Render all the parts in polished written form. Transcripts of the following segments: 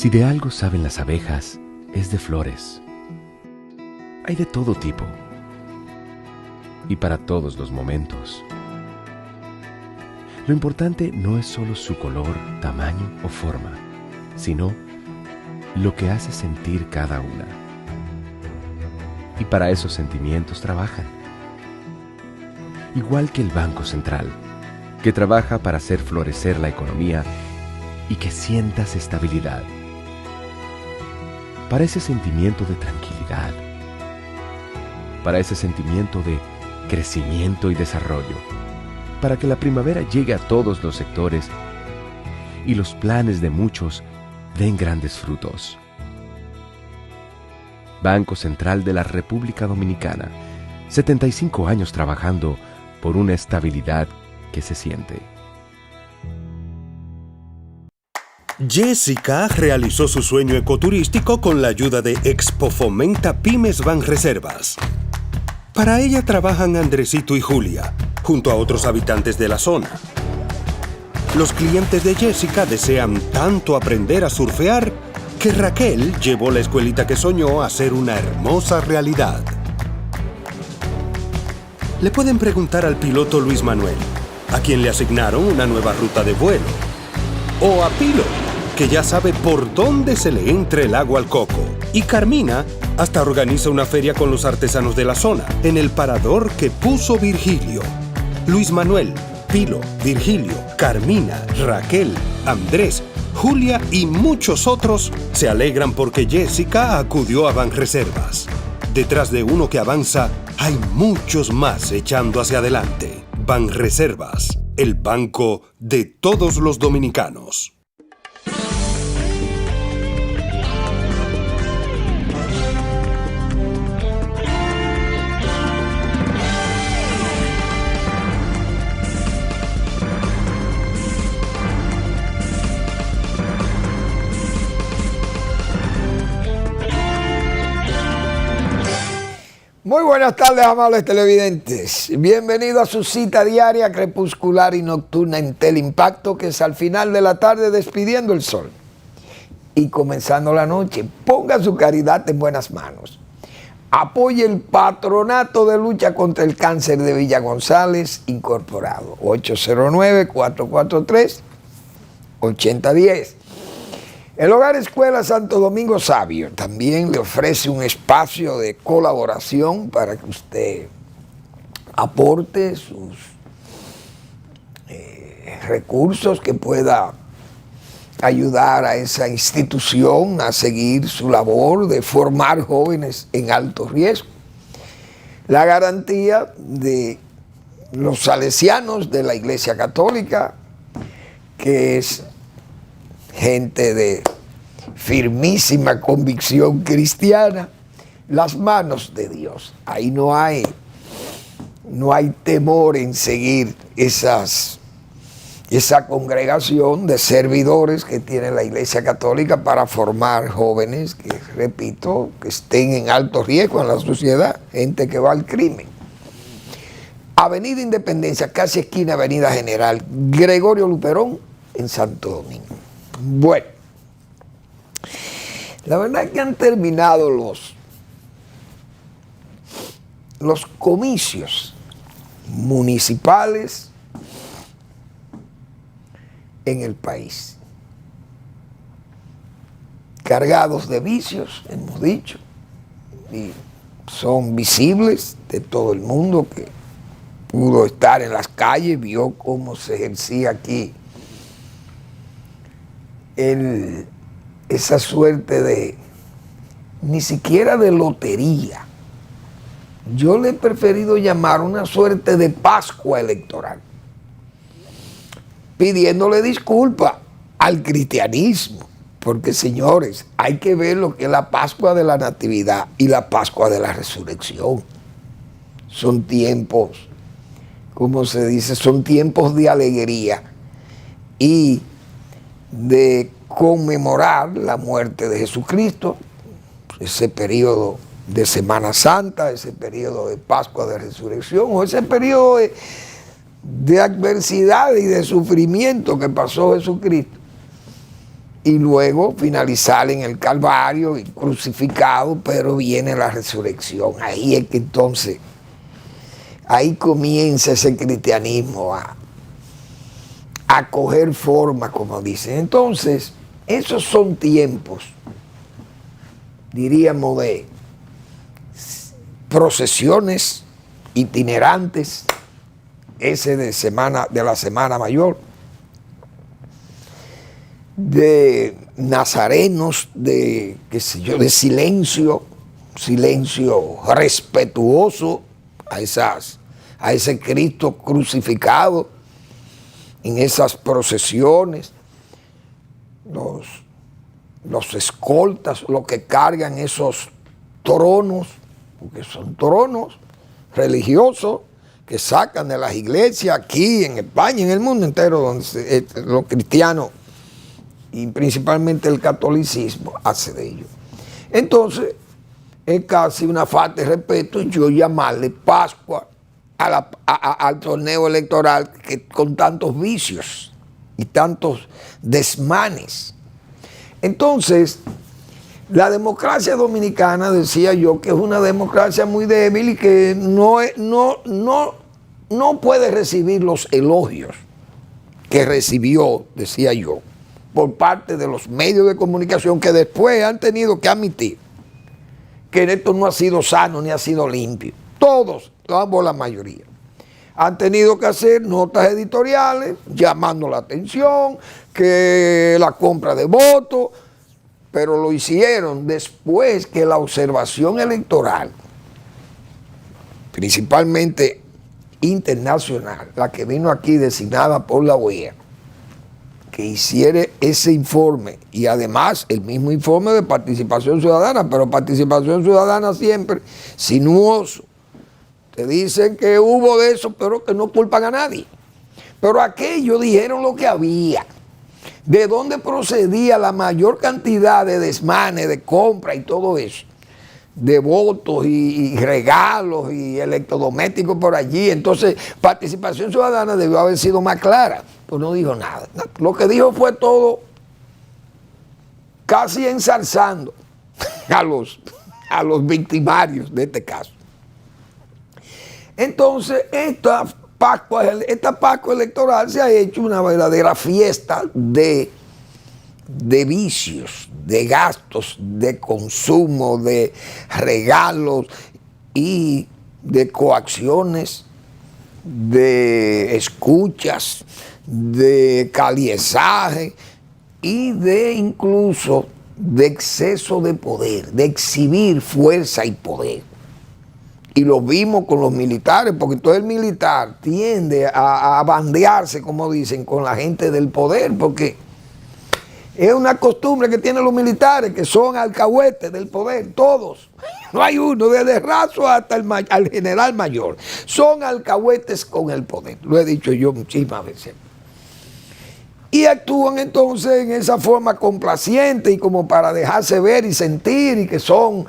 Si de algo saben las abejas, es de flores. Hay de todo tipo y para todos los momentos. Lo importante no es solo su color, tamaño o forma, sino lo que hace sentir cada una. Y para esos sentimientos trabajan. Igual que el Banco Central, que trabaja para hacer florecer la economía y que sientas estabilidad. Para ese sentimiento de tranquilidad. Para ese sentimiento de crecimiento y desarrollo. Para que la primavera llegue a todos los sectores y los planes de muchos den grandes frutos. Banco Central de la República Dominicana, 75 años trabajando por una estabilidad que se siente. Jessica realizó su sueño ecoturístico con la ayuda de Expo Fomenta Pymes Banreservas. Para ella trabajan Andresito y Julia, junto a otros habitantes de la zona. Los clientes de Jessica desean tanto aprender a surfear que Raquel llevó la escuelita que soñó a ser una hermosa realidad. Le pueden preguntar al piloto Luis Manuel, a quien le asignaron una nueva ruta de vuelo. O a Pilo, que ya sabe por dónde se le entra el agua al coco. Y Carmina hasta organiza una feria con los artesanos de la zona, en el parador que puso Virgilio. Luis Manuel, Pilo, Virgilio, Carmina, Raquel, Andrés, Julia y muchos otros se alegran porque Jessica acudió a Banreservas. Detrás de uno que avanza, hay muchos más echando hacia adelante. Banreservas, el banco de todos los dominicanos. Muy buenas tardes, amables televidentes. Bienvenido a su cita diaria, crepuscular y nocturna en Teleimpacto, que es al final de la tarde despidiendo el sol y comenzando la noche. Ponga su caridad en buenas manos. Apoye el Patronato de Lucha contra el Cáncer de Villa González Incorporado, 809-443-8010. El Hogar Escuela Santo Domingo Sabio también le ofrece un espacio de colaboración para que usted aporte sus recursos que pueda ayudar a esa institución a seguir su labor de formar jóvenes en alto riesgo. La garantía de los salesianos de la Iglesia Católica, que es gente de firmísima convicción cristiana, las manos de Dios. Ahí no hay temor en seguir esa congregación de servidores que tiene la Iglesia Católica para formar jóvenes que, repito, que estén en alto riesgo en la sociedad, gente que va al crimen. Avenida Independencia, casi esquina Avenida General Gregorio Luperón, en Santo Domingo. Bueno, la verdad es que han terminado los comicios municipales en el país, cargados de vicios, hemos dicho, y son visibles de todo el mundo que pudo estar en las calles, vio cómo se ejercía aquí esa suerte de, ni siquiera de lotería, yo le he preferido llamar una suerte de Pascua electoral, pidiéndole disculpas al cristianismo, porque señores, hay que ver lo que es la Pascua de la Natividad y la Pascua de la Resurrección. Son tiempos, como se dice, son tiempos de alegría y de conmemorar la muerte de Jesucristo, ese periodo de Semana Santa, ese periodo de Pascua de Resurrección, o ese periodo de adversidad y de sufrimiento que pasó Jesucristo. y luego finalizar en el Calvario y crucificado, pero viene la resurrección. Ahí es que entonces, ahí comienza ese cristianismo a coger forma, como dicen. Entonces, esos son tiempos, diríamos, de procesiones itinerantes, ese de la Semana Mayor, de nazarenos, de, qué sé yo, de silencio respetuoso a ese Cristo crucificado, en esas procesiones, los escoltas, los que cargan esos tronos, porque son tronos religiosos que sacan de las iglesias aquí en España, en el mundo entero, donde los cristianos y principalmente el catolicismo hace de ello. Entonces, es casi una falta de respeto yo llamarle Pascua al torneo electoral que con tantos vicios y tantos desmanes. Entonces, la democracia dominicana, decía yo, que es una democracia muy débil y que no puede recibir los elogios que recibió, decía yo, por parte de los medios de comunicación, que después han tenido que admitir que esto no ha sido sano ni ha sido limpio. Todos, la mayoría, han tenido que hacer notas editoriales llamando la atención, que la compra de votos, pero lo hicieron después que la observación electoral, principalmente internacional, la que vino aquí designada por la OEA, que hiciera ese informe, y además el mismo informe de participación ciudadana, pero participación ciudadana siempre sinuoso. Te dicen que hubo de eso, pero que no culpan a nadie. Pero aquellos dijeron lo que había, de dónde procedía la mayor cantidad de desmanes, de compra y todo eso, de votos y regalos y electrodomésticos por allí. Entonces, participación ciudadana debió haber sido más clara, pues no dijo nada. Lo que dijo fue todo casi ensalzando a los victimarios de este caso. Entonces, esta Pascua electoral se ha hecho una verdadera fiesta de vicios, de gastos, de consumo, de regalos y de coacciones, de escuchas, de caliezaje y de incluso de exceso de poder, de exhibir fuerza y poder. Y lo vimos con los militares, porque todo el militar tiende a bandearse, como dicen, con la gente del poder, porque es una costumbre que tienen los militares, que son alcahuetes del poder, todos. No hay uno, desde raso hasta al general mayor. Son alcahuetes con el poder. Lo he dicho yo muchísimas veces. Y actúan entonces en esa forma complaciente y como para dejarse ver y sentir y que son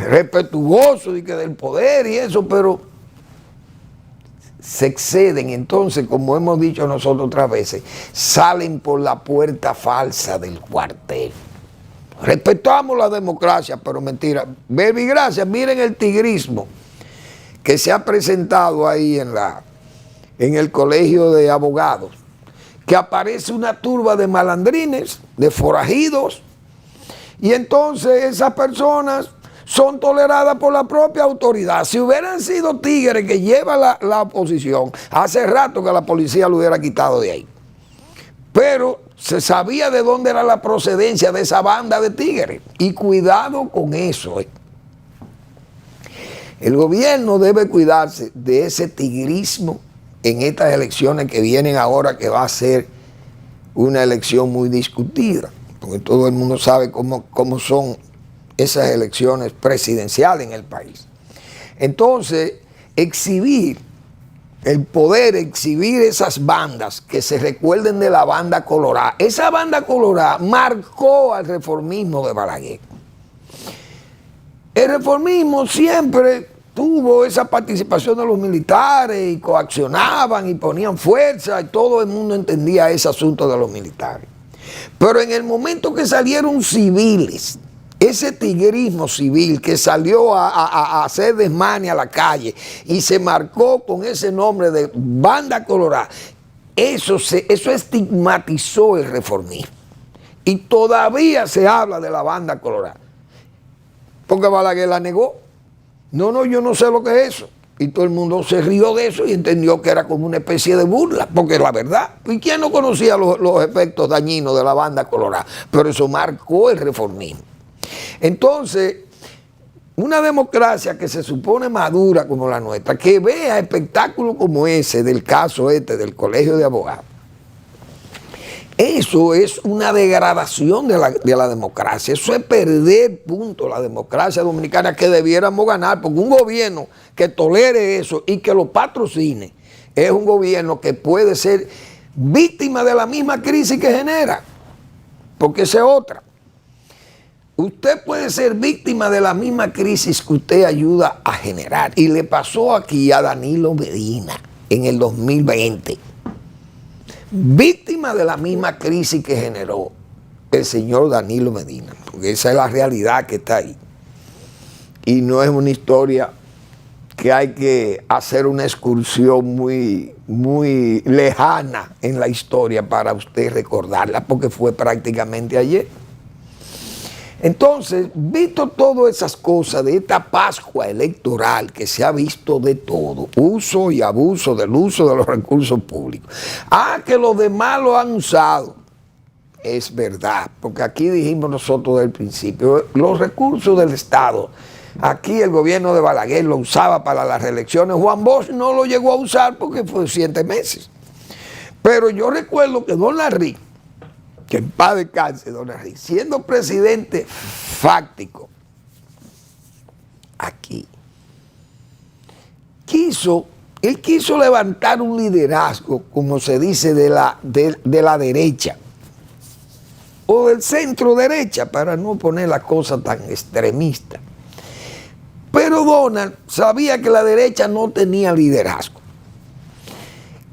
respetuosos y que del poder y eso, pero se exceden. Entonces, como hemos dicho nosotros otras veces, salen por la puerta falsa del cuartel. Respetamos la democracia, pero mentira. Verbigracia, miren el tigrismo que se ha presentado ahí en el colegio de abogados, que aparece una turba de malandrines, de forajidos, y entonces esas personas son toleradas por la propia autoridad. Si hubieran sido tigres que lleva la oposición, hace rato que la policía lo hubiera quitado de ahí. Pero se sabía de dónde era la procedencia de esa banda de tigres. Y cuidado con eso. El gobierno debe cuidarse de ese tigrismo en estas elecciones que vienen ahora, que va a ser una elección muy discutida, porque todo el mundo sabe cómo son esas elecciones presidenciales en el país. Entonces, exhibir el poder, exhibir esas bandas, que se recuerden de la banda colorada. Esa banda colorada marcó al reformismo de Balaguer. El reformismo siempre tuvo esa participación de los militares y coaccionaban y ponían fuerza y todo el mundo entendía ese asunto de los militares. Pero en el momento que salieron civiles, ese tigrismo civil que salió a hacer desmane a la calle y se marcó con ese nombre de Banda Colorada, eso estigmatizó el reformismo. Y todavía se habla de la Banda Colorada. Porque Balaguer la negó. No, yo no sé lo que es eso. Y todo el mundo se rió de eso y entendió que era como una especie de burla, porque es la verdad. ¿Y quién no conocía los efectos dañinos de la Banda Colorada? Pero eso marcó el reformismo. Entonces, una democracia que se supone madura como la nuestra, que vea espectáculos como ese, del caso del Colegio de Abogados, eso es una degradación de la democracia. Eso es perder, punto, la democracia dominicana que debiéramos ganar, porque un gobierno que tolere eso y que lo patrocine es un gobierno que puede ser víctima de la misma crisis que genera, porque esa es otra. Usted puede ser víctima de la misma crisis que usted ayuda a generar, y le pasó aquí a Danilo Medina en el 2020. Víctima de la misma crisis que generó el señor Danilo Medina, porque esa es la realidad que está ahí. Y no es una historia que hay que hacer una excursión muy lejana en la historia para usted recordarla, porque fue prácticamente ayer. Entonces, visto todas esas cosas de esta Pascua electoral, que se ha visto de todo, uso y abuso del uso de los recursos públicos, que los demás lo han usado, es verdad, porque aquí dijimos nosotros del principio, los recursos del Estado, aquí el gobierno de Balaguer lo usaba para las reelecciones, Juan Bosch no lo llegó a usar porque fue 7 meses, pero yo recuerdo que don Larry, que en paz descanse, don Henry, siendo presidente fáctico aquí, él quiso levantar un liderazgo, como se dice, de la derecha, o del centro derecha, para no poner la cosa tan extremista. Pero Donald sabía que la derecha no tenía liderazgo,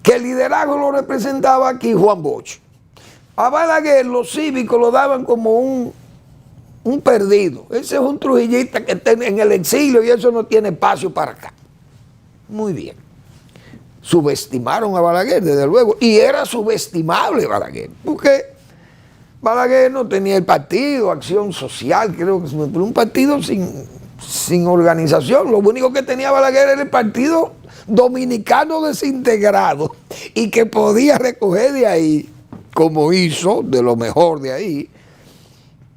que el liderazgo lo representaba aquí Juan Bosch. A Balaguer los cívicos lo daban como un perdido. Ese es un trujillista que está en el exilio y eso no tiene espacio para acá. Muy bien. Subestimaron a Balaguer, desde luego, y era subestimable Balaguer, porque Balaguer no tenía el partido, Acción Social, creo que es un partido sin organización. Lo único que tenía Balaguer era el Partido Dominicano Desintegrado y que podía recoger de ahí, como hizo, de lo mejor de ahí,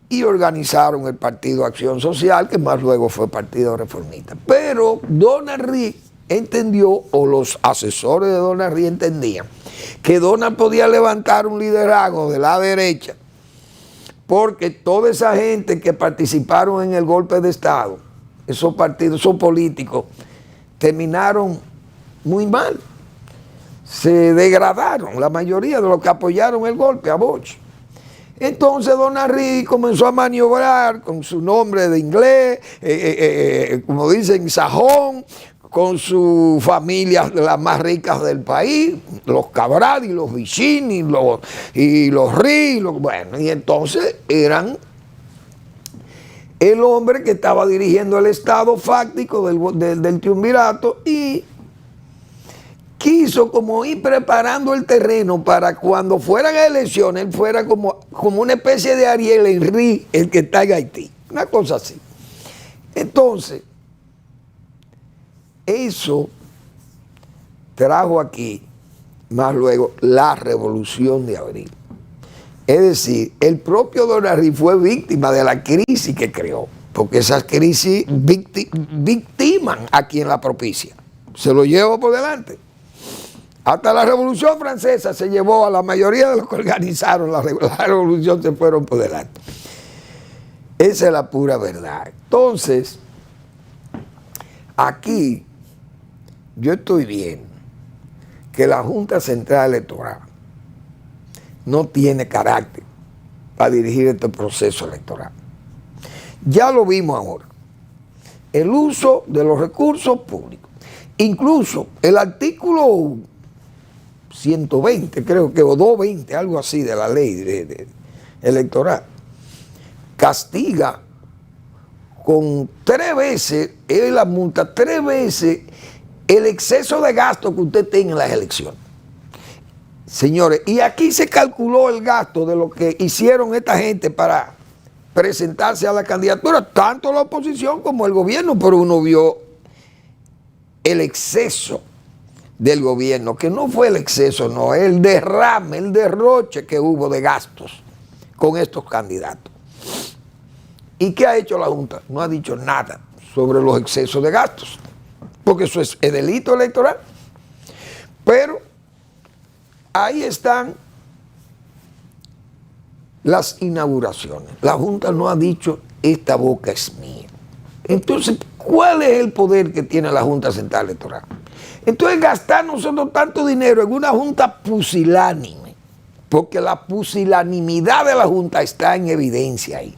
y organizaron el Partido Acción Social, que más luego fue Partido Reformista. Pero Donald Reed entendió, o los asesores de Donald Reed entendían, que Donald podía levantar un liderazgo de la derecha, porque toda esa gente que participaron en el golpe de Estado, esos partidos, esos políticos, terminaron muy mal. Se degradaron la mayoría de los que apoyaron el golpe a Bosch. Entonces Donald Reed comenzó a maniobrar con su nombre de inglés, como dicen, sajón, con sus familias las más ricas del país, los Cabral y los Vicini y los Reed, bueno, y entonces eran el hombre que estaba dirigiendo el Estado fáctico del triunvirato, y quiso como ir preparando el terreno para cuando fueran elecciones, él fuera como una especie de Ariel Henry, el que está en Haití, una cosa así. Entonces, eso trajo aquí, más luego, la Revolución de Abril. Es decir, el propio Donald Reed fue víctima de la crisis que creó, porque esas crisis victiman a quien la propicia, se lo lleva por delante. Hasta la Revolución Francesa se llevó a la mayoría de los que organizaron la revolución, se fueron por delante. Esa es la pura verdad. Entonces, aquí yo estoy viendo que la Junta Central Electoral no tiene carácter para dirigir este proceso electoral. Ya lo vimos ahora. El uso de los recursos públicos. Incluso el artículo 120, creo que, o 220, algo así de la ley Electoral castiga con 3 veces, la multa, 3 veces el exceso de gasto que usted tenga en las elecciones. Señores, y aquí se calculó el gasto de lo que hicieron esta gente para presentarse a la candidatura, tanto la oposición como el gobierno, pero uno vio el exceso del gobierno, que no fue el exceso, no, el derrame, el derroche que hubo de gastos con estos candidatos. ¿Y qué ha hecho la Junta? No ha dicho nada sobre los excesos de gastos, porque eso es delito electoral. Pero ahí están las inauguraciones. La Junta no ha dicho, esta boca es mía. Entonces, ¿cuál es el poder que tiene la Junta Central Electoral? Entonces, gastar nosotros tanto dinero en una Junta pusilánime, porque la pusilanimidad de la Junta está en evidencia ahí.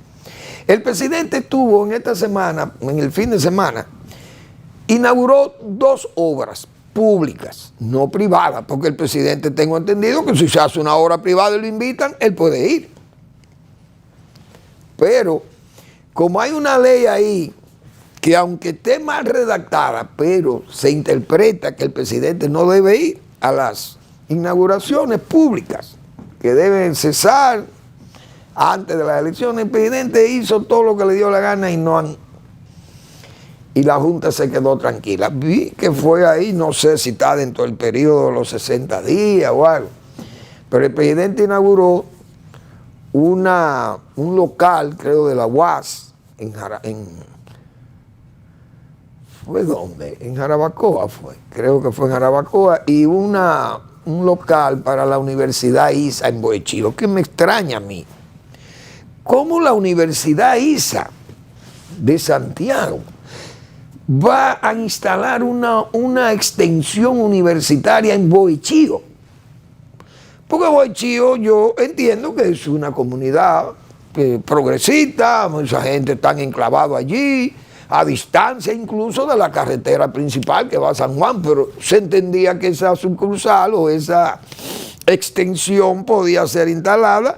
El presidente estuvo en esta semana, en el fin de semana, inauguró 2 obras públicas, no privadas, porque el presidente, tengo entendido que si se hace una obra privada y lo invitan, él puede ir. Pero, como hay una ley ahí, que aunque esté mal redactada, pero se interpreta que el presidente no debe ir a las inauguraciones públicas, que deben cesar antes de las elecciones, el presidente hizo todo lo que le dio la gana y la Junta se quedó tranquila. Vi que fue ahí, no sé si está dentro del periodo de los 60 días o algo, pero el presidente inauguró un local, creo, de la UAS, ¿fue dónde? En Jarabacoa fue, creo que fue en Jarabacoa, y un local para la Universidad ISA en Bohechío, que me extraña a mí. ¿Cómo la Universidad ISA de Santiago va a instalar una extensión universitaria en Bohechío? Porque Bohechío yo entiendo que es una comunidad progresista, mucha gente está enclavada allí, a distancia incluso de la carretera principal que va a San Juan, pero se entendía que esa sucursal o esa extensión podía ser instalada,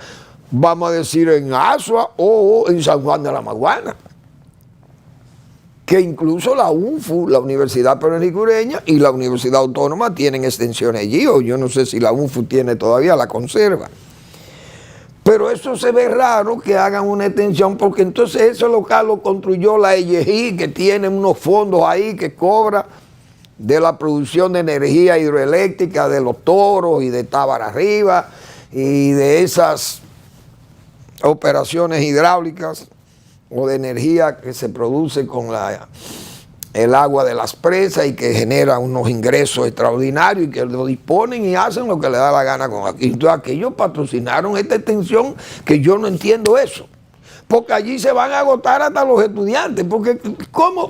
vamos a decir, en Asua o en San Juan de la Maguana. Que incluso la UNFU, la Universidad Puertorriqueña y la Universidad Autónoma tienen extensiones allí, o yo no sé si la UNFU tiene todavía, la conserva. Pero eso se ve raro que hagan una extensión, porque entonces ese local lo construyó la EYEGI, que tiene unos fondos ahí que cobra de la producción de energía hidroeléctrica de Los Toros y de Tábara Arriba y de esas operaciones hidráulicas o de energía que se produce con el agua de las presas y que genera unos ingresos extraordinarios y que lo disponen y hacen lo que le da la gana con aquí. Entonces aquellos patrocinaron esta extensión, que yo no entiendo eso, porque allí se van a agotar hasta los estudiantes, porque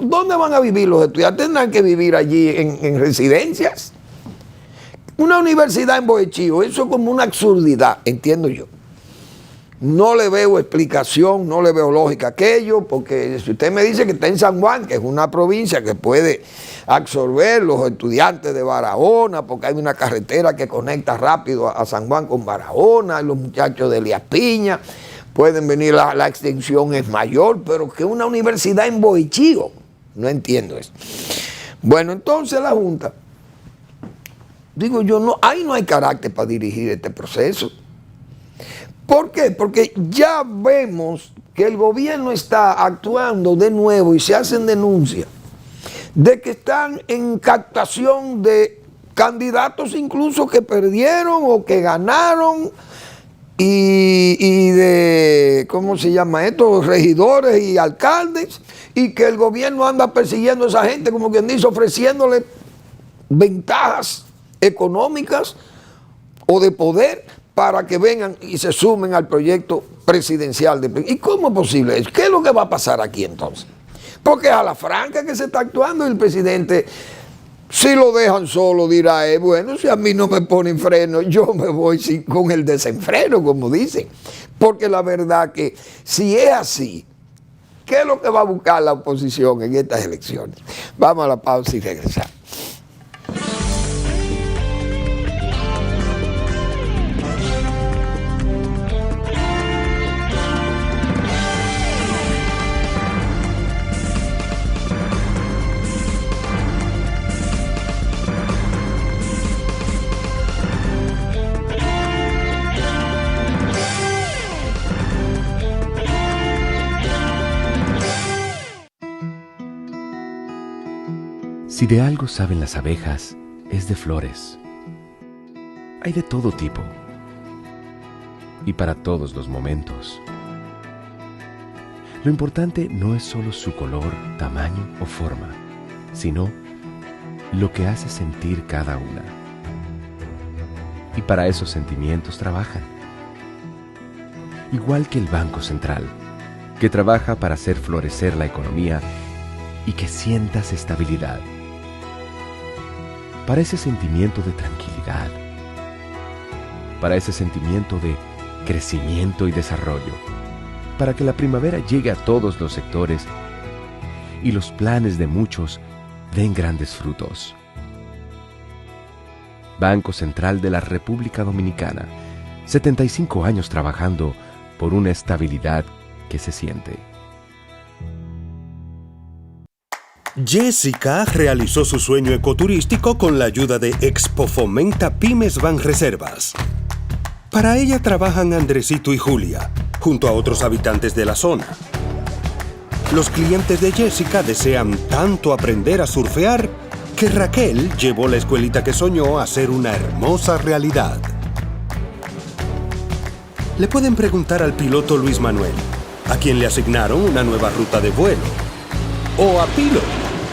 ¿dónde van a vivir los estudiantes? Tendrán que vivir allí en residencias. Una universidad en Bohechío, eso es como una absurdidad, entiendo yo. No le veo explicación, no le veo lógica a aquello, porque si usted me dice que está en San Juan, que es una provincia que puede absorber los estudiantes de Barahona, porque hay una carretera que conecta rápido a San Juan con Barahona, los muchachos de Elías Piña, pueden venir, la extensión es mayor, pero que una universidad en Bohechío, no entiendo eso. Bueno, entonces la Junta, digo yo, ahí no hay carácter para dirigir este proceso. ¿Por qué? Porque ya vemos que el gobierno está actuando de nuevo y se hacen denuncias de que están en captación de candidatos incluso que perdieron o que ganaron y de, ¿cómo se llama esto?, regidores y alcaldes, y que el gobierno anda persiguiendo a esa gente, como quien dice, ofreciéndole ventajas económicas o de poder para que vengan y se sumen al proyecto presidencial. ¿Y cómo es posible eso? ¿Qué es lo que va a pasar aquí entonces? Porque a la franca que se está actuando, el presidente, si lo dejan solo, dirá, bueno, si a mí no me ponen freno, yo me voy con el desenfreno, como dicen. Porque la verdad que si es así, ¿qué es lo que va a buscar la oposición en estas elecciones? Vamos a la pausa y regresamos. Si de algo saben las abejas, es de flores. Hay de todo tipo y para todos los momentos. Lo importante no es solo su color, tamaño o forma, sino lo que hace sentir cada una. Y para esos sentimientos trabajan. Igual que el Banco Central, que trabaja para hacer florecer la economía y que sientas estabilidad. Para ese sentimiento de tranquilidad, para ese sentimiento de crecimiento y desarrollo, para que la primavera llegue a todos los sectores y los planes de muchos den grandes frutos. Banco Central de la República Dominicana, 75 años trabajando por una estabilidad que se siente. Jessica realizó su sueño ecoturístico con la ayuda de Expo Fomenta Pymes Banreservas. Para ella trabajan Andresito y Julia, junto a otros habitantes de la zona. Los clientes de Jessica desean tanto aprender a surfear que Raquel llevó la escuelita que soñó a ser una hermosa realidad. Le pueden preguntar al piloto Luis Manuel, a quien le asignaron una nueva ruta de vuelo, o a Pilo,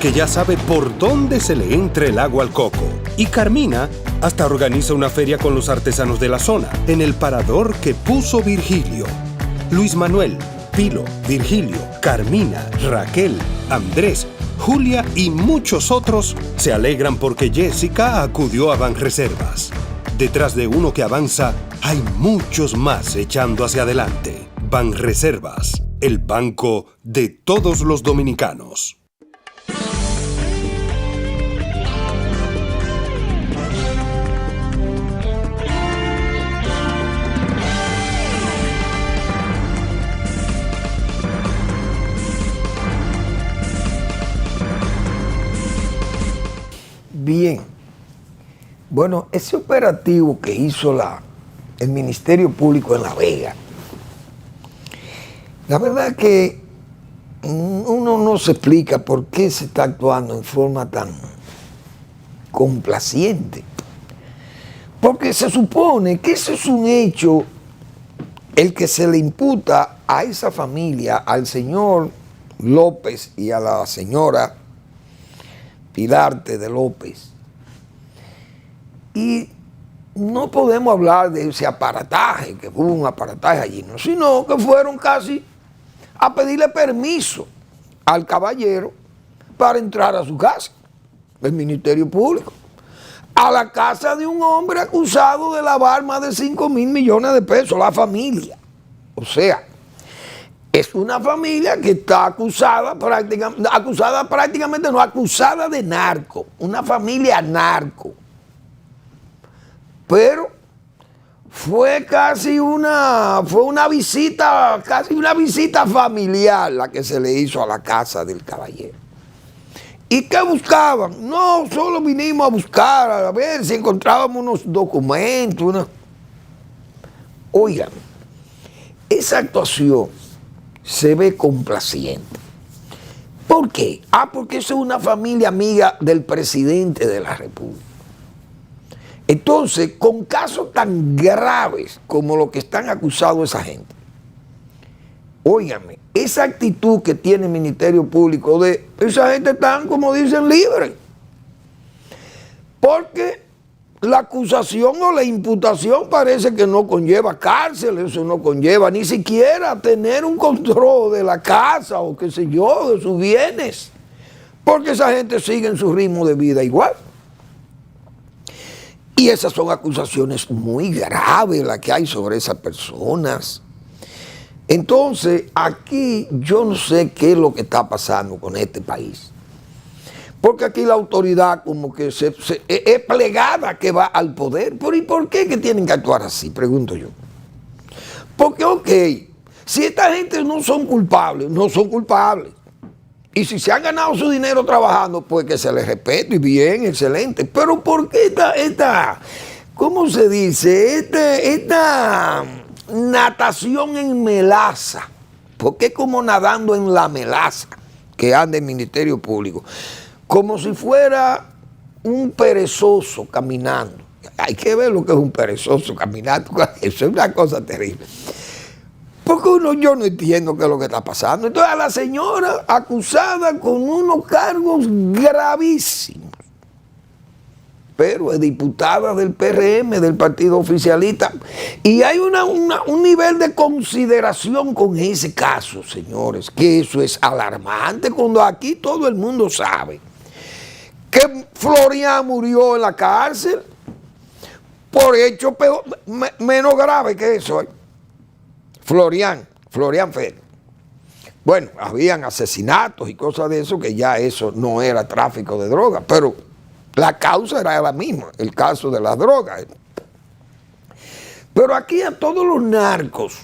que ya sabe por dónde se le entra el agua al coco. Y Carmina hasta organiza una feria con los artesanos de la zona, en el parador que puso Virgilio. Luis Manuel, Pilo, Virgilio, Carmina, Raquel, Andrés, Julia y muchos otros se alegran porque Jessica acudió a Banreservas. Detrás de uno que avanza, hay muchos más echando hacia adelante. Banreservas, el banco de todos los dominicanos. Bien, bueno, ese operativo que hizo el Ministerio Público en La Vega, la verdad que uno no se explica por qué se está actuando en forma tan complaciente. Porque se supone que ese es un hecho el que se le imputa a esa familia, al señor López y a la señora Pilarte de López. Y no podemos hablar de ese aparataje, que hubo un aparataje allí, no, sino que fueron casi a pedirle permiso al caballero para entrar a su casa, el Ministerio Público, a la casa de un hombre acusado de lavar más de 5 mil millones de pesos, la familia. O sea, es una familia que está acusada de narco, una familia narco. Pero fue una visita familiar la que se le hizo a la casa del caballero. ¿Y qué buscaban? No, solo vinimos a buscar, a ver si encontrábamos unos documentos. Oigan, esa actuación se ve complaciente. ¿Por qué? Porque eso es una familia amiga del presidente de la República. Entonces, con casos tan graves como lo que están acusados esa gente, óigame, esa actitud que tiene el Ministerio Público de esa gente están, como dicen, libres. Porque la acusación o la imputación parece que no conlleva cárcel, eso no conlleva ni siquiera tener un control de la casa o qué sé yo, de sus bienes. Porque esa gente sigue en su ritmo de vida igual. Y esas son acusaciones muy graves las que hay sobre esas personas. Entonces, aquí yo no sé qué es lo que está pasando con este país. Porque aquí la autoridad como que es plegada que va al poder. ¿Pero y por qué que tienen que actuar así? Pregunto yo. Porque, ok, si esta gente no son culpables, no son culpables. Y si se han ganado su dinero trabajando, pues que se les respete y bien, excelente. Pero ¿por qué ¿cómo se dice? Esta natación en melaza? ¿Por qué como nadando en la melaza que anda el Ministerio Público? como si fuera un perezoso caminando. Hay que ver lo que es un perezoso caminando. Eso es una cosa terrible. Porque yo no entiendo qué es lo que está pasando. Entonces a la señora acusada con unos cargos gravísimos, pero es diputada del PRM, del partido oficialista, y hay un nivel de consideración con ese caso, señores, que eso es alarmante, cuando aquí todo el mundo sabe que Florian murió en la cárcel por hechos menos graves que eso. Florian Félix. Bueno, habían asesinatos y cosas de eso, que ya eso no era tráfico de drogas, pero la causa era la misma, el caso de las drogas. Pero aquí a todos los narcos,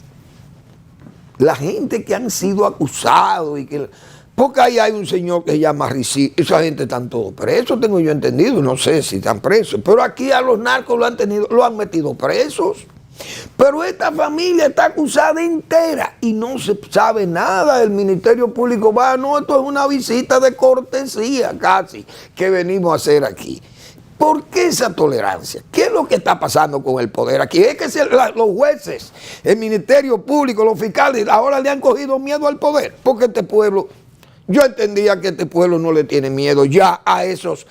la gente que han sido acusados, y que, porque ahí hay un señor que se llama Ricí, esa gente están todos presos, tengo yo entendido, no sé si están presos, pero aquí a los narcos lo han metido presos. Pero esta familia está acusada entera y no se sabe nada. El Ministerio Público va, no, esto es una visita de cortesía casi que venimos a hacer aquí. ¿Por qué esa tolerancia? ¿Qué es lo que está pasando con el poder aquí? Es que los jueces, el Ministerio Público, los fiscales, ahora le han cogido miedo al poder, porque este pueblo, yo entendía que este pueblo no le tiene miedo ya a esos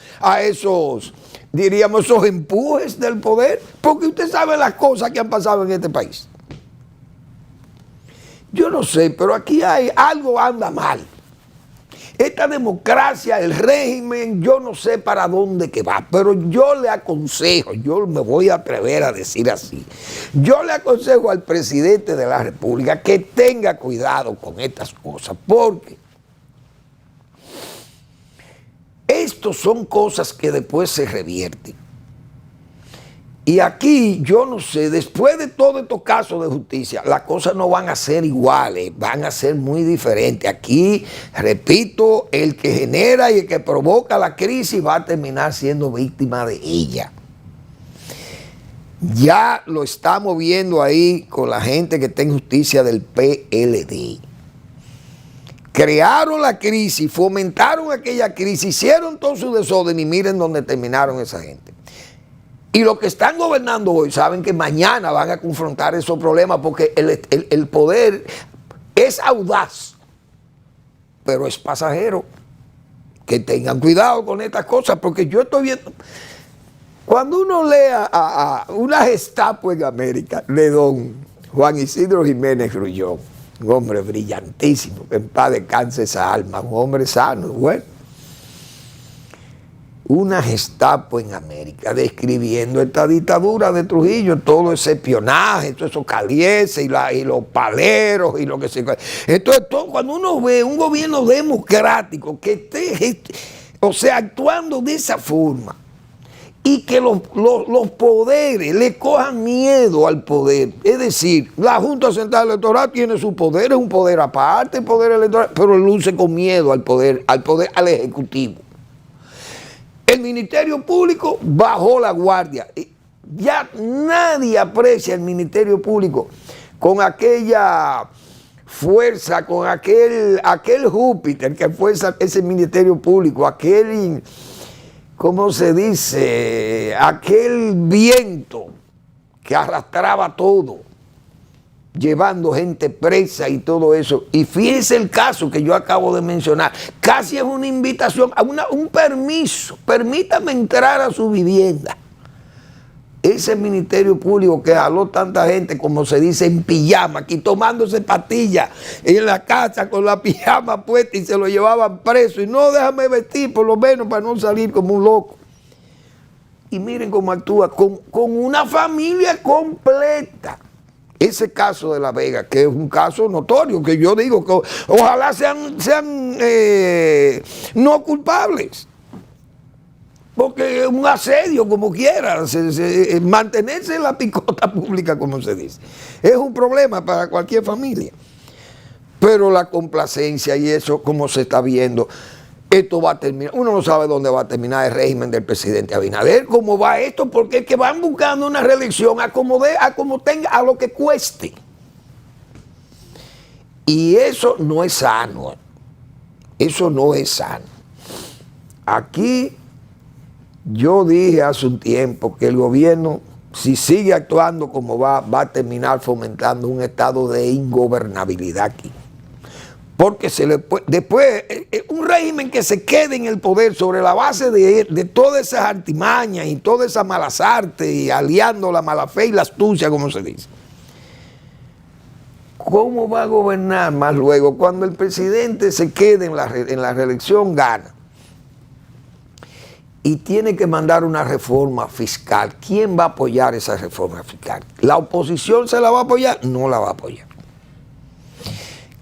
diríamos, esos empujes del poder, porque usted sabe las cosas que han pasado en este país. Yo no sé, pero aquí algo anda mal. Esta democracia, el régimen, yo no sé para dónde que va, pero yo le aconsejo, yo me voy a atrever a decir así, yo le aconsejo al presidente de la República que tenga cuidado con estas cosas, porque estos son cosas que después se revierten. Y aquí, yo no sé, después de todos estos casos de justicia, las cosas no van a ser iguales, van a ser muy diferentes. Aquí, repito, el que genera y el que provoca la crisis va a terminar siendo víctima de ella. Ya lo estamos viendo ahí con la gente que está en justicia del PLD. Crearon la crisis, fomentaron aquella crisis, hicieron todo su desorden y miren dónde terminaron esa gente. Y los que están gobernando hoy saben que mañana van a confrontar esos problemas, porque el poder es audaz, pero es pasajero. Que tengan cuidado con estas cosas, porque yo estoy viendo, cuando uno lee a una Gestapo en América, de don Juan Isidro Jiménez Grullón, un hombre brillantísimo, que en paz descanse esa alma, un hombre sano, bueno. Una Gestapo en América describiendo esta dictadura de Trujillo, todo ese espionaje, todo eso caliese y los paleros y lo que se... Entonces, cuando uno ve un gobierno democrático que esté, o sea, actuando de esa forma, y que los poderes le cojan miedo al poder. Es decir, la Junta Central Electoral tiene su poder, es un poder aparte, el poder electoral, pero luce con miedo al poder, al Ejecutivo. El Ministerio Público bajó la guardia. Ya nadie aprecia el Ministerio Público con aquella fuerza, con aquel Júpiter que fuerza ese Ministerio Público, aquel... ¿cómo se dice? Aquel viento que arrastraba todo, llevando gente presa y todo eso. Y fíjense el caso que yo acabo de mencionar. Casi es una invitación, un permiso. Permítame entrar a su vivienda. Ese Ministerio Público que jaló tanta gente, como se dice, en pijama, aquí tomándose pastillas en la casa con la pijama puesta y se lo llevaban preso. Y no, déjame vestir por lo menos para no salir como un loco. Y miren cómo actúa con una familia completa. Ese caso de La Vega, que es un caso notorio, que yo digo que ojalá sean no culpables. Porque es un asedio como quiera, mantenerse en la picota pública, como se dice. Es un problema para cualquier familia. Pero la complacencia y eso, como se está viendo, esto va a terminar. Uno no sabe dónde va a terminar el régimen del presidente Abinader, cómo va esto, porque es que van buscando una reelección a como tenga, a lo que cueste. Y eso no es sano. Eso no es sano. aquí yo dije hace un tiempo que el gobierno, si sigue actuando como va a terminar fomentando un estado de ingobernabilidad aquí. Porque después, un régimen que se quede en el poder sobre la base de todas esas artimañas y todas esas malas artes y aliando la mala fe y la astucia, como se dice. ¿Cómo va a gobernar más luego cuando el presidente se quede en la reelección, gana? Y tiene que mandar una reforma fiscal. ¿Quién va a apoyar esa reforma fiscal? ¿La oposición se la va a apoyar? No la va a apoyar.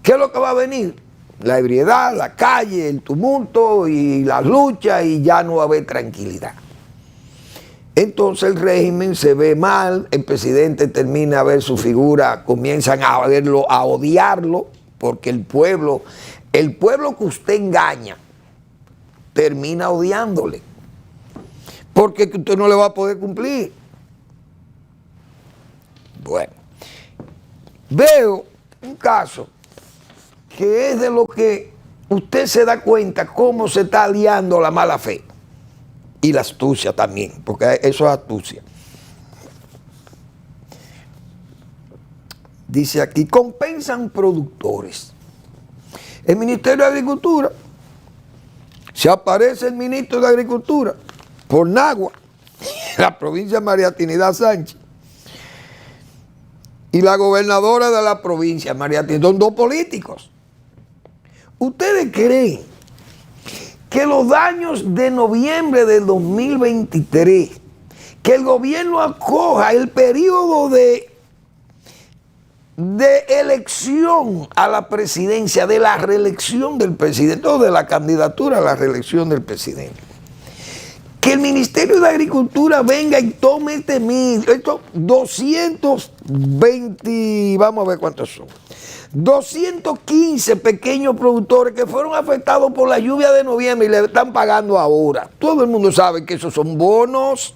¿Qué es lo que va a venir? La ebriedad, la calle, el tumulto y las luchas, y ya no va a haber tranquilidad. Entonces el régimen se ve mal, el presidente termina a ver su figura, comienzan a verlo, a odiarlo, porque el pueblo que usted engaña, termina odiándole. Porque usted no le va a poder cumplir. Bueno, veo un caso que es de lo que usted se da cuenta cómo se está aliando la mala fe y la astucia también, porque eso es astucia. Dice aquí, compensan productores. El Ministerio de Agricultura, se aparece el ministro de Agricultura por Nagua, la provincia de María Trinidad Sánchez, y la gobernadora de la provincia, María Trinidad, son dos políticos. ¿Ustedes creen que los daños de noviembre del 2023, que el gobierno acoja el periodo de elección a la presidencia, de la reelección del presidente, o de la candidatura a la reelección del presidente, que el Ministerio de Agricultura venga y tome estos 220, vamos a ver cuántos son, 215 pequeños productores que fueron afectados por la lluvia de noviembre y le están pagando ahora? Todo el mundo sabe que esos son bonos.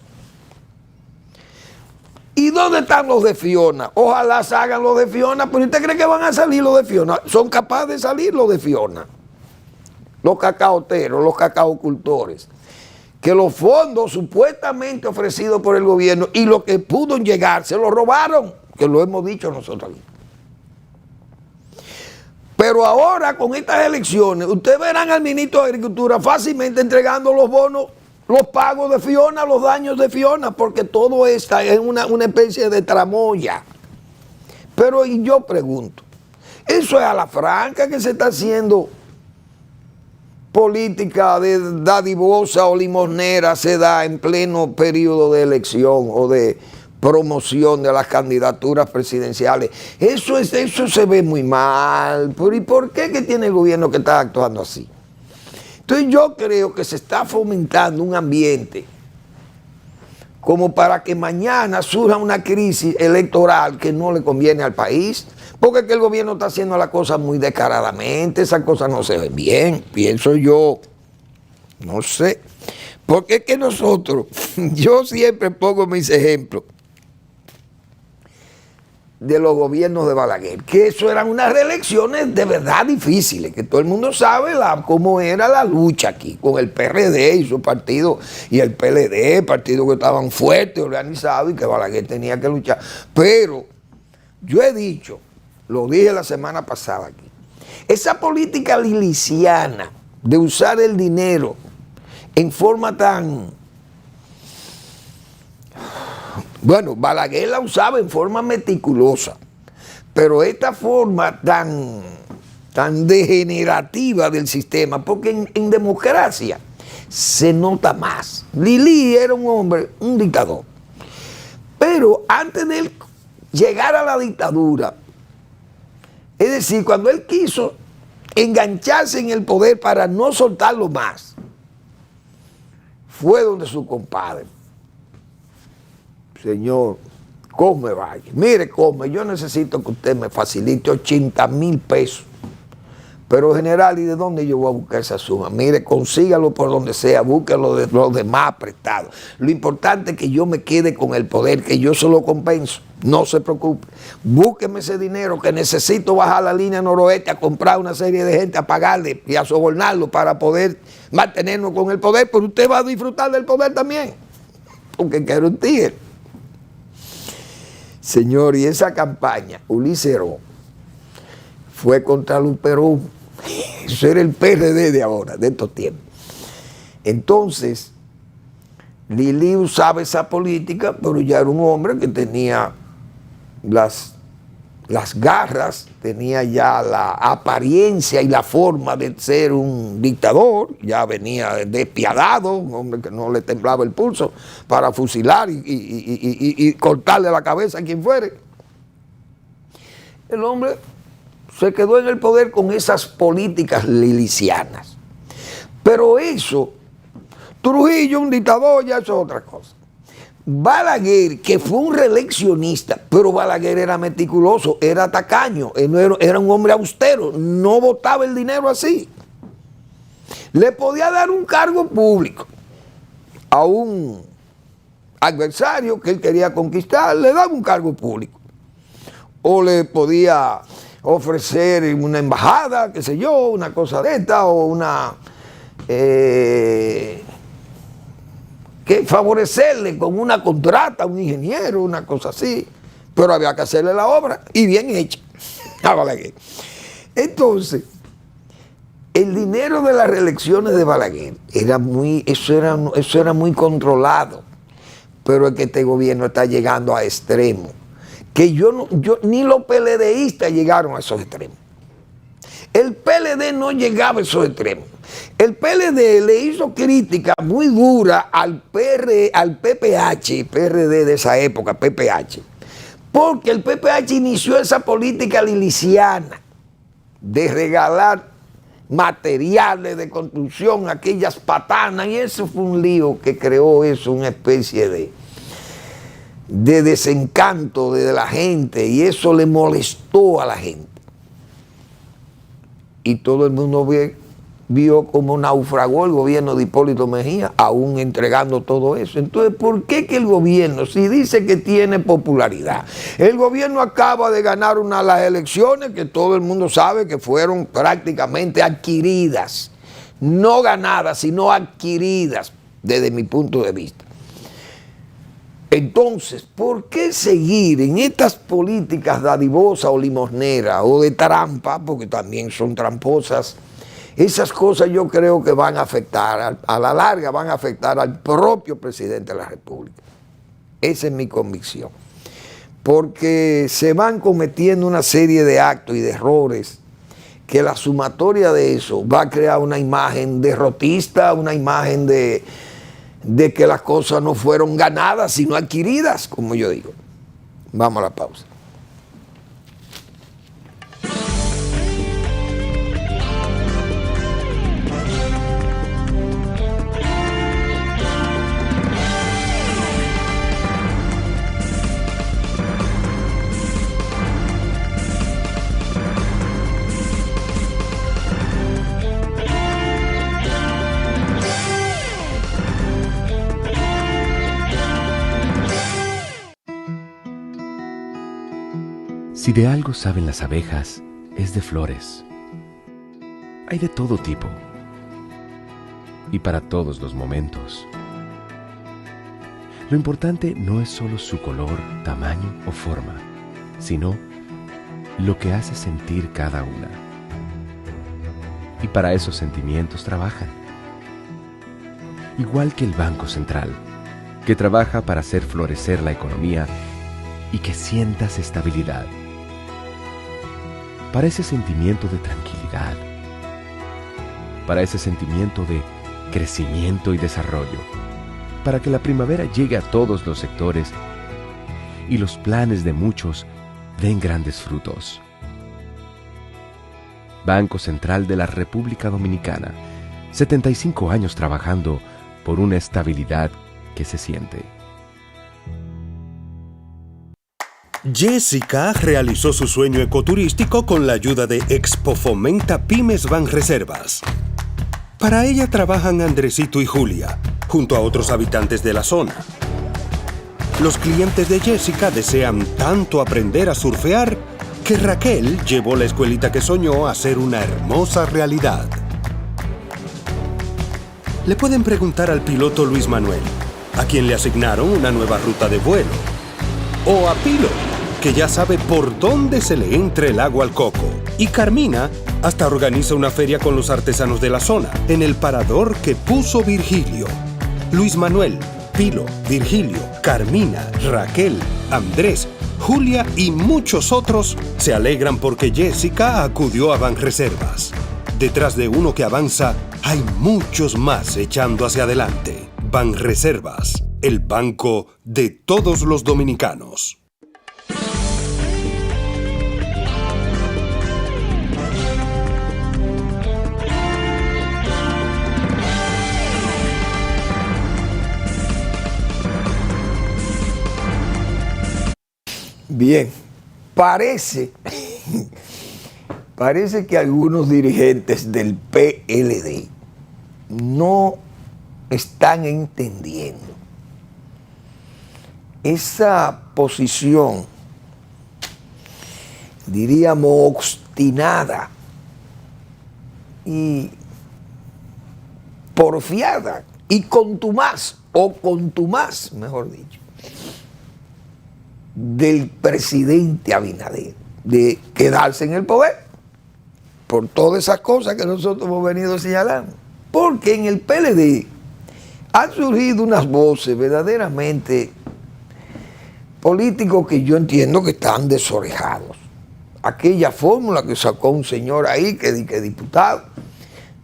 ¿Y dónde están los de Fiona? Ojalá salgan los de Fiona, pero ¿usted cree que van a salir los de Fiona? Son capaces de salir los de Fiona, los cacaoteros, los cacaocultores, que los fondos supuestamente ofrecidos por el gobierno y lo que pudo llegar, se lo robaron, que lo hemos dicho nosotros aquí. Pero ahora, con estas elecciones, ustedes verán al ministro de Agricultura fácilmente entregando los bonos, los pagos de Fiona, los daños de Fiona, porque todo esto es una especie de tramoya. Pero y yo pregunto, ¿eso es a la franca que se está haciendo política de dadivosa o limosnera, se da en pleno periodo de elección o de promoción de las candidaturas presidenciales? Eso se ve muy mal. ¿Y por qué que tiene el gobierno que está actuando así? Entonces yo creo que se está fomentando un ambiente como para que mañana surja una crisis electoral que no le conviene al país, porque es que el gobierno está haciendo las cosas muy descaradamente, esas cosas no se ven bien, pienso yo, no sé, porque es que nosotros, yo siempre pongo mis ejemplos de los gobiernos de Balaguer, que eso eran unas reelecciones de verdad difíciles, que todo el mundo sabe cómo era la lucha aquí, con el PRD y su partido, y el PLD, partidos que estaban fuertes, organizados, y que Balaguer tenía que luchar. Pero yo he dicho, lo dije la semana pasada aquí, esa política liliciana de usar el dinero en forma tan... Bueno, Balaguer la usaba en forma meticulosa, pero esta forma tan degenerativa del sistema, porque en democracia se nota más. Lili era un hombre, un dictador, pero antes de él llegar a la dictadura, es decir, cuando él quiso engancharse en el poder para no soltarlo más, fue donde su compadre: señor, Cosme Valle, mire Cosme, yo necesito que usted me facilite 80,000 pesos, Pero general, ¿y de dónde yo voy a buscar esa suma? Mire, consígalo por donde sea, búsquelo de los demás prestados. Lo importante es que yo me quede con el poder, que yo se lo compenso. No se preocupe. Búsqueme ese dinero que necesito bajar la línea noroeste a comprar una serie de gente, a pagarle y a sobornarlo para poder mantenernos con el poder, pero usted va a disfrutar del poder también, porque quiero un tigre. Señor, y esa campaña, Ulises Heró fue contra Luperón. Eso era el PRD de ahora, de estos tiempos. Entonces, Lili usaba esa política, pero ya era un hombre que tenía las garras, tenía ya la apariencia y la forma de ser un dictador, ya venía despiadado, un hombre que no le temblaba el pulso para fusilar y cortarle la cabeza a quien fuere. El hombre se quedó en el poder con esas políticas lilicianas. Pero eso, Trujillo, un dictador, ya eso es otra cosa. Balaguer, que fue un reeleccionista, pero Balaguer era meticuloso, era tacaño, era un hombre austero, no botaba el dinero así. Le podía dar un cargo público a un adversario que él quería conquistar, le daba un cargo público. O le podía ofrecer una embajada, qué sé yo, una cosa de esta, o una... que favorecerle con una contrata, un ingeniero, una cosa así, pero había que hacerle la obra, y bien hecha. Entonces, el dinero de las reelecciones de Balaguer eso era muy controlado, pero es que este gobierno está llegando a extremos, que ni los PLDistas llegaron a esos extremos. El PLD no llegaba a esos extremos. El PLD le hizo crítica muy dura al PPH, PRD de esa época, PPH, porque el PPH inició esa política liliciana de regalar materiales de construcción, aquellas patanas, y eso fue un lío que creó eso, una especie de desencanto de la gente, y eso le molestó a la gente. Y todo el mundo vio cómo naufragó el gobierno de Hipólito Mejía, aún entregando todo eso. Entonces, ¿por qué que el gobierno, si dice que tiene popularidad, el gobierno acaba de ganar las elecciones que todo el mundo sabe que fueron prácticamente adquiridas, no ganadas, sino adquiridas, desde mi punto de vista? Entonces, ¿por qué seguir en estas políticas dadivosas o limosneras o de trampa, porque también son tramposas? Esas cosas yo creo que van a afectar, a la larga van a afectar al propio presidente de la República. Esa es mi convicción. Porque se van cometiendo una serie de actos y de errores que la sumatoria de eso va a crear una imagen derrotista, una imagen de que las cosas no fueron ganadas, sino adquiridas, como yo digo. Vamos a la pausa. Si de algo saben las abejas, es de flores. Hay de todo tipo y para todos los momentos. Lo importante no es solo su color, tamaño o forma, sino lo que hace sentir cada una. Y para esos sentimientos trabajan. Igual que el Banco Central, que trabaja para hacer florecer la economía y que sientas estabilidad. Para ese sentimiento de tranquilidad, para ese sentimiento de crecimiento y desarrollo, para que la primavera llegue a todos los sectores y los planes de muchos den grandes frutos. Banco Central de la República Dominicana, 75 años trabajando por una estabilidad que se siente. Jessica realizó su sueño ecoturístico con la ayuda de Expo Fomenta Pymes Banreservas. Para ella trabajan Andresito y Julia, junto a otros habitantes de la zona. Los clientes de Jessica desean tanto aprender a surfear que Raquel llevó la escuelita que soñó a ser una hermosa realidad. Le pueden preguntar al piloto Luis Manuel, a quien le asignaron una nueva ruta de vuelo. O a Pilo, que ya sabe por dónde se le entra el agua al coco. Y Carmina hasta organiza una feria con los artesanos de la zona, en el parador que puso Virgilio. Luis Manuel, Pilo, Virgilio, Carmina, Raquel, Andrés, Julia y muchos otros se alegran porque Jessica acudió a Banreservas. Detrás de uno que avanza, hay muchos más echando hacia adelante. Banreservas, el banco de todos los dominicanos. Bien, parece que algunos dirigentes del PLD no están entendiendo esa posición, diríamos, obstinada y porfiada y contumaz, mejor dicho, del presidente Abinader, de quedarse en el poder por todas esas cosas que nosotros hemos venido señalando. Porque en el PLD han surgido unas voces verdaderamente políticos que yo entiendo que están desorejados. Aquella fórmula que sacó un señor ahí, que diputado,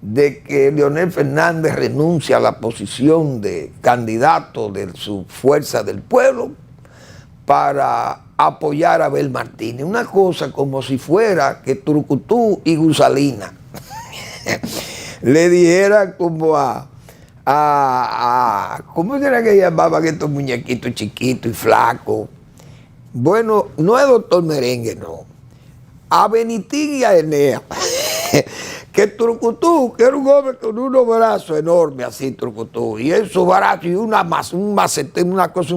de que Leonel Fernández renuncia a la posición de candidato de su Fuerza del Pueblo para apoyar a Abel Martínez. Una cosa como si fuera que Trucutú y Gusalina le dijeran como ¿cómo era que llamaban estos muñequitos chiquitos y flacos? Bueno, no es Doctor Merengue, no. A Benitín y a Enea. Que Trucutú, que era un hombre con unos brazos enormes así, Trucutú, y esos brazos y un macete, una cosa,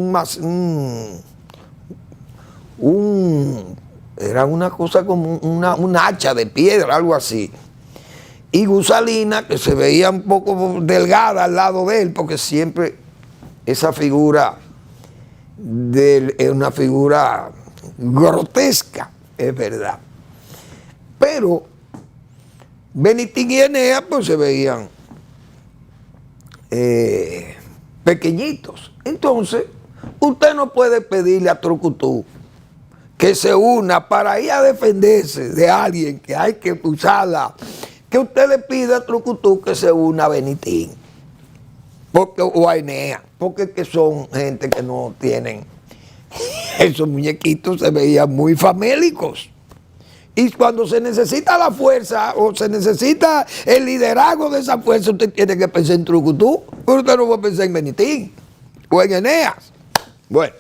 era una cosa como una hacha de piedra, algo así. Y Gusalina, que se veía un poco delgada al lado de él, porque siempre esa figura de él es una figura grotesca, es verdad. Pero Benitín y Enea pues se veían pequeñitos. Entonces, usted no puede pedirle a Trucutú que se una para ir a defenderse de alguien que hay que usarla, que usted le pida a Trucutú que se una a Benitín o a Enea, porque que son gente que no tienen, esos muñequitos se veían muy famélicos. Y cuando se necesita la fuerza o se necesita el liderazgo de esa fuerza, usted tiene que pensar en Trucutú, pero usted no va a pensar en Benitín o en Eneas. Bueno,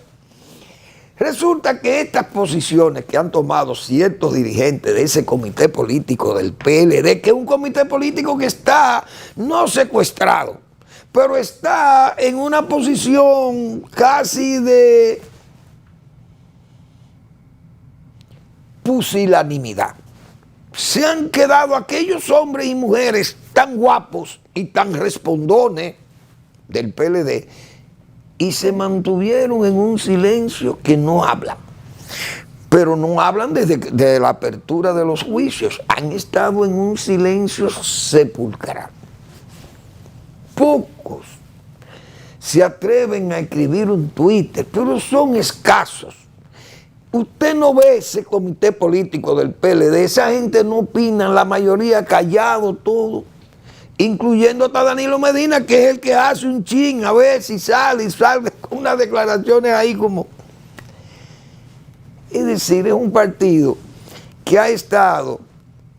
resulta que estas posiciones que han tomado ciertos dirigentes de ese comité político del PLD, que es un comité político que está no secuestrado, pero está en una posición casi de pusilanimidad. Se han quedado aquellos hombres y mujeres tan guapos y tan respondones del PLD y se mantuvieron en un silencio que no hablan. Pero no hablan desde la apertura de los juicios. Han estado en un silencio sepulcral. Pocos se atreven a escribir un Twitter, pero son escasos. Usted no ve ese comité político del PLD, esa gente no opina, la mayoría callado todo, incluyendo hasta Danilo Medina, que es el que hace un chin a ver si sale con unas declaraciones ahí como... Es decir, es un partido que ha estado,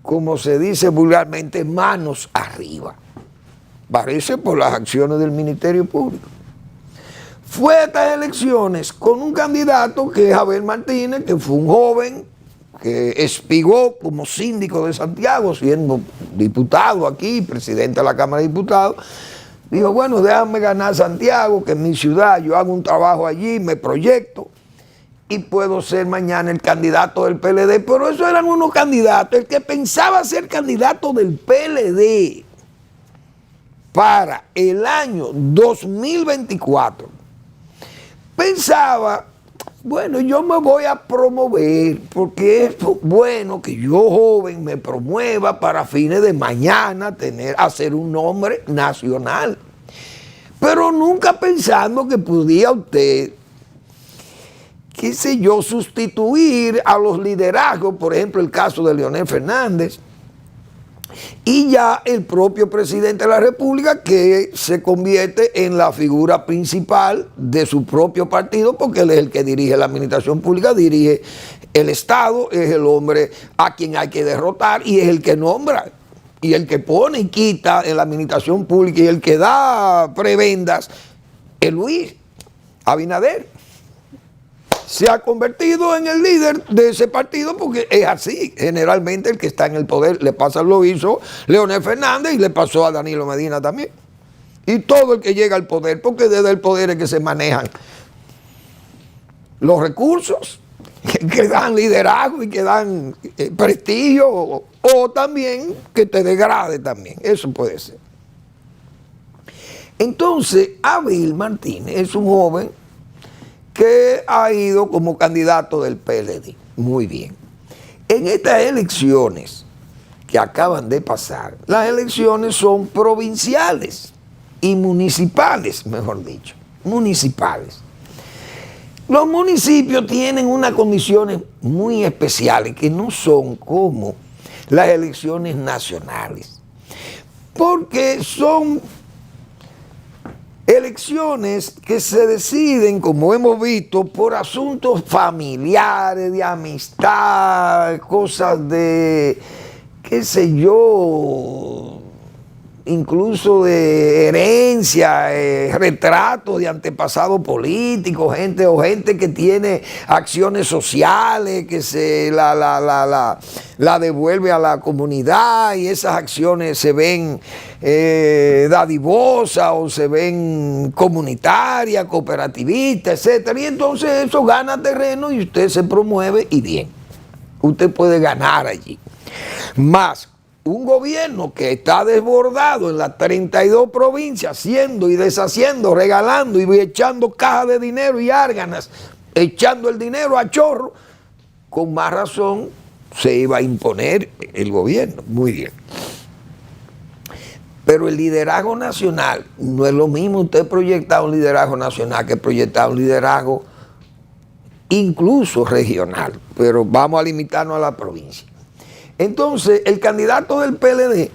como se dice vulgarmente, manos arriba. Parece por las acciones del Ministerio Público. fue a estas elecciones con un candidato que es Abel Martínez, que fue un joven que espigó como síndico de Santiago, siendo diputado aquí, presidente de la Cámara de Diputados. Dijo, bueno, déjame ganar Santiago, que es mi ciudad, yo hago un trabajo allí, me proyecto y puedo ser mañana el candidato del PLD. Pero esos eran unos candidatos. El que pensaba ser candidato del PLD para el año 2024 pensaba, bueno, yo me voy a promover porque es bueno que yo joven me promueva para fines de mañana hacer un nombre nacional. Pero nunca pensando que podía usted, qué sé yo, sustituir a los liderazgos, por ejemplo el caso de Leonel Fernández, y ya el propio presidente de la República, que se convierte en la figura principal de su propio partido, porque él es el que dirige la administración pública, dirige el Estado, es el hombre a quien hay que derrotar y es el que nombra y el que pone y quita en la administración pública y el que da prebendas, es Luis Abinader. Se ha convertido en el líder de ese partido porque es así. Generalmente el que está en el poder le pasa, lo hizo Leonel Fernández y le pasó a Danilo Medina también. Y todo el que llega al poder, porque desde el poder es que se manejan los recursos que dan liderazgo y que dan prestigio o también que te degrade también. Eso puede ser. Entonces, Abel Martínez es un joven que ha ido como candidato del PLD. Muy bien. En estas elecciones que acaban de pasar, las elecciones son provinciales y municipales, mejor dicho, municipales. Los municipios tienen unas condiciones muy especiales que no son como las elecciones nacionales, porque son elecciones que se deciden, como hemos visto, por asuntos familiares, de amistad, cosas de, qué sé yo, incluso de herencia, retratos de antepasados políticos, gente que tiene acciones sociales, que se la devuelve a la comunidad y esas acciones se ven dadivosas o se ven comunitarias, cooperativistas, etcétera. Y entonces eso gana terreno y usted se promueve y bien, usted puede ganar allí. Más un gobierno que está desbordado en las 32 provincias, haciendo y deshaciendo, regalando y echando cajas de dinero y árganas, echando el dinero a chorro, con más razón se iba a imponer el gobierno. Muy bien. Pero el liderazgo nacional no es lo mismo usted proyectar un liderazgo nacional que proyectar un liderazgo incluso regional. Pero vamos a limitarnos a la provincia. Entonces, el candidato del PLD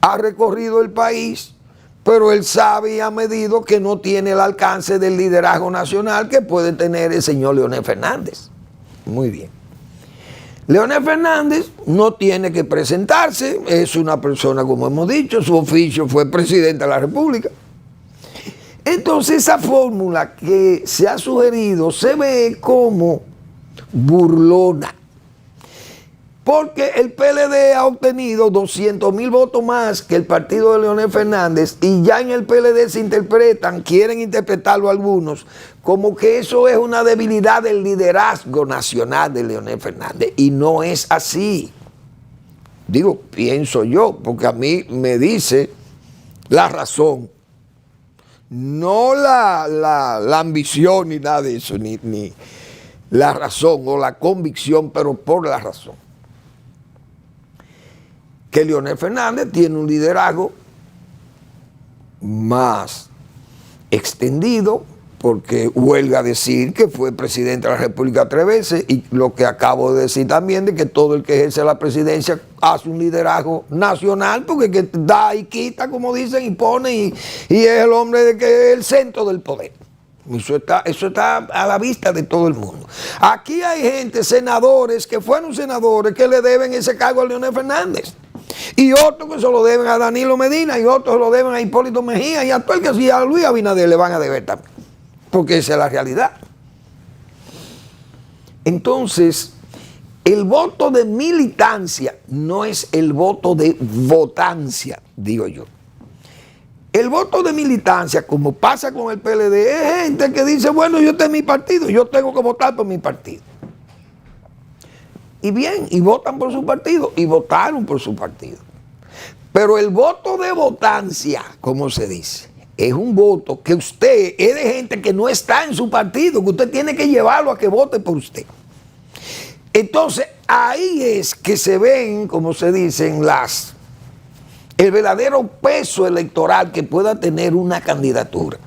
ha recorrido el país, pero él sabe y ha medido que no tiene el alcance del liderazgo nacional que puede tener el señor Leonel Fernández. Muy bien. Leonel Fernández no tiene que presentarse, es una persona, como hemos dicho, su oficio fue presidente de la República. Entonces, esa fórmula que se ha sugerido se ve como burlona. Porque el PLD ha obtenido 200,000 votos más que el partido de Leonel Fernández y ya en el PLD se interpretan, quieren interpretarlo algunos, como que eso es una debilidad del liderazgo nacional de Leonel Fernández. Y no es así. Digo, pienso yo, porque a mí me dice la razón. No la ambición ni nada de eso, ni la razón o la convicción, pero por la razón. Que Leonel Fernández tiene un liderazgo más extendido, porque huelga decir que fue presidente de la República 3 veces, y lo que acabo de decir también, de que todo el que ejerce la presidencia hace un liderazgo nacional, porque que da y quita, como dicen, y pone, y es el hombre de que es el centro del poder. Eso está a la vista de todo el mundo. Aquí hay gente, senadores, que fueron senadores, que le deben ese cargo a Leonel Fernández. Y otros que se lo deben a Danilo Medina, y otros se lo deben a Hipólito Mejía, y a todo el que sea a Luis Abinader le van a deber también. porque esa es la realidad. Entonces, el voto de militancia no es el voto de votancia, digo yo. El voto de militancia, como pasa con el PLD, es gente que dice, bueno, yo tengo mi partido, yo tengo que votar por mi partido. Y bien, y votan por su partido, y votaron por su partido. Pero el voto de votancia, como se dice, es un voto que usted es de gente que no está en su partido, que usted tiene que llevarlo a que vote por usted. Entonces, ahí es que se ven, como se dicen, el verdadero peso electoral que pueda tener una candidatura.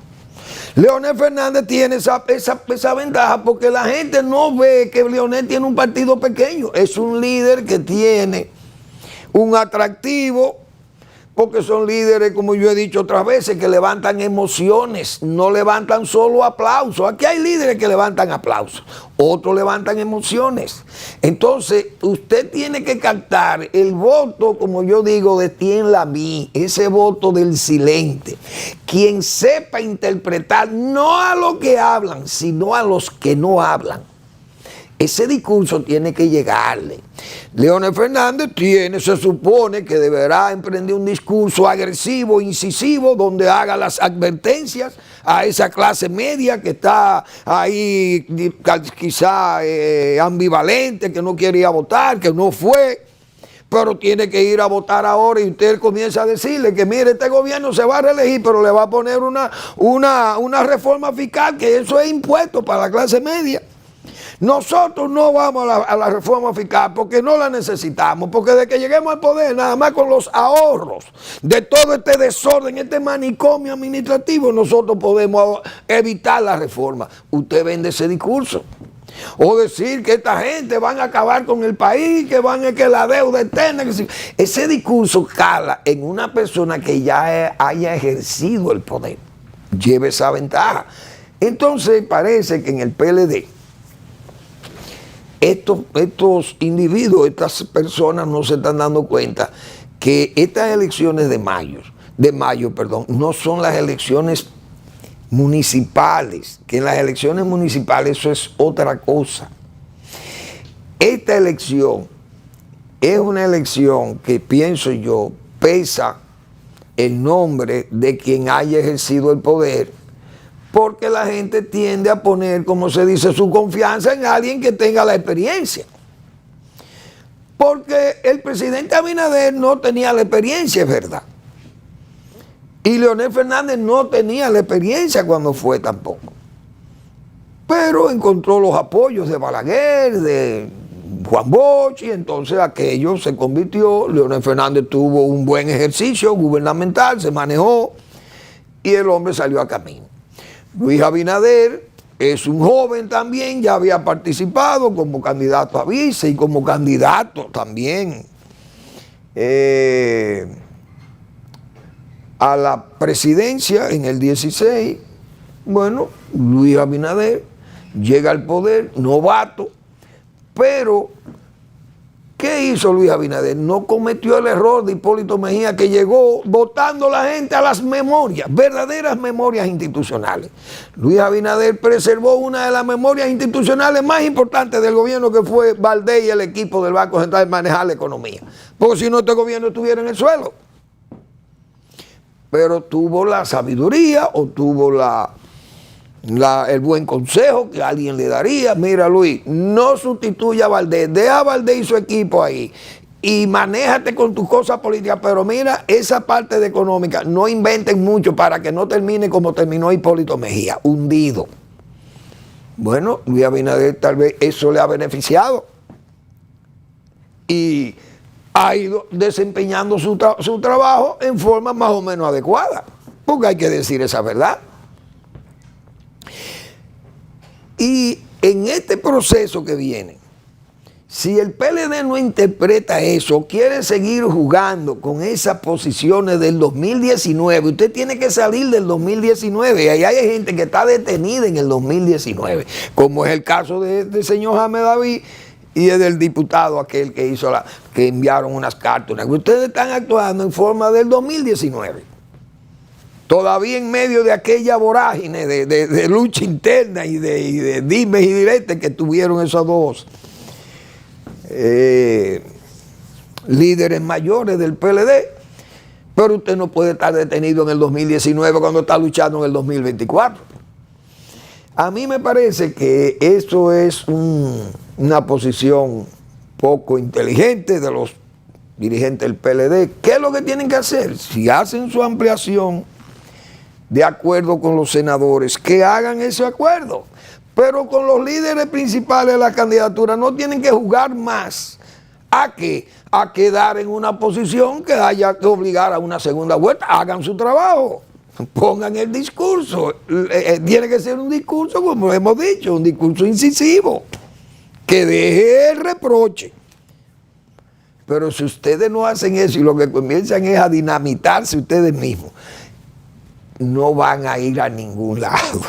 Leonel Fernández tiene esa ventaja porque la gente no ve que Leonel tiene un partido pequeño. Es un líder que tiene un atractivo, porque son líderes, como yo he dicho otras veces, que levantan emociones, no levantan solo aplausos. Aquí hay líderes que levantan aplausos, otros levantan emociones. Entonces, usted tiene que captar el voto, como yo digo, de Tien Lamí, ese voto del silente. Quien sepa interpretar, no a los que hablan, sino a los que no hablan. Ese discurso tiene que llegarle. Leonel Fernández se supone que deberá emprender un discurso agresivo, incisivo, donde haga las advertencias a esa clase media que está ahí quizá ambivalente, que no quiere ir a votar, que no fue, pero tiene que ir a votar ahora y usted comienza a decirle que mire, este gobierno se va a reelegir, pero le va a poner una reforma fiscal, que eso es impuesto para la clase media. Nosotros no vamos a la reforma fiscal porque no la necesitamos, porque de que lleguemos al poder, nada más con los ahorros de todo este desorden, este manicomio administrativo, nosotros podemos evitar la reforma. Usted vende ese discurso. O decir que esta gente van a acabar con el país, que la deuda eterna. Ese discurso cala en una persona que ya haya ejercido el poder. Lleve esa ventaja. Entonces parece que en el PLD, estos individuos, estas personas no se están dando cuenta que estas elecciones de mayo, no son las elecciones municipales, que en las elecciones municipales eso es otra cosa. Esta elección es una elección que, pienso yo, pesa el nombre de quien haya ejercido el poder, porque la gente tiende a poner, como se dice, su confianza en alguien que tenga la experiencia. Porque el presidente Abinader no tenía la experiencia, es verdad. Y Leonel Fernández no tenía la experiencia cuando fue tampoco. Pero encontró los apoyos de Balaguer, de Juan Bosch, y entonces aquello se convirtió. Leonel Fernández tuvo un buen ejercicio gubernamental, se manejó y el hombre salió a camino. Luis Abinader es un joven también, ya había participado como candidato a vice y como candidato también a la presidencia en el 16. Bueno, Luis Abinader llega al poder, novato, pero ¿qué hizo Luis Abinader? No cometió el error de Hipólito Mejía, que llegó votando la gente a las memorias, verdaderas memorias institucionales. Luis Abinader preservó una de las memorias institucionales más importantes del gobierno, que fue Valdés y el equipo del Banco Central de manejar la economía. Porque si no, este gobierno estuviera en el suelo. Pero tuvo la sabiduría o tuvo el buen consejo que alguien le daría. Mira, Luis, no sustituya a Valdés, deja a Valdés y su equipo ahí y manéjate con tus cosas políticas, pero mira, esa parte de económica, no inventen mucho para que no termine como terminó Hipólito Mejía, hundido. Bueno, Luis Abinader tal vez eso le ha beneficiado y ha ido desempeñando su trabajo en forma más o menos adecuada, porque hay que decir esa verdad. Y en este proceso que viene, si el PLD no interpreta eso, quiere seguir jugando con esas posiciones del 2019, usted tiene que salir del 2019, y ahí hay gente que está detenida en el 2019, como es el caso del señor Jaime David y del diputado aquel que hizo que enviaron unas cartas. Ustedes están actuando en forma del 2019. todavía en medio de aquella vorágine de lucha interna y de dimes y diretes que tuvieron esos dos líderes mayores del PLD, pero usted no puede estar detenido en el 2019 cuando está luchando en el 2024. A mí me parece que eso es una posición poco inteligente de los dirigentes del PLD. ¿Qué es lo que tienen que hacer? Si hacen su ampliación de acuerdo con los senadores, que hagan ese acuerdo. Pero con los líderes principales de la candidatura no tienen que jugar más a quedar en una posición que haya que obligar a una segunda vuelta. Hagan su trabajo, pongan el discurso. Tiene que ser un discurso, como hemos dicho, un discurso incisivo, que deje el reproche. Pero si ustedes no hacen eso y lo que comienzan es a dinamitarse ustedes mismos, no van a ir a ningún lado,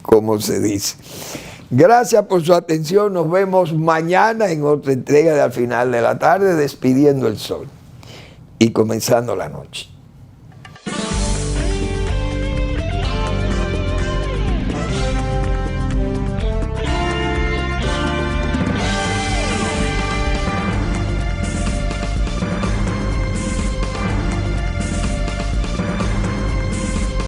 como se dice. Gracias por su atención. Nos vemos mañana en otra entrega de Al Final de la Tarde, despidiendo el sol y comenzando la noche.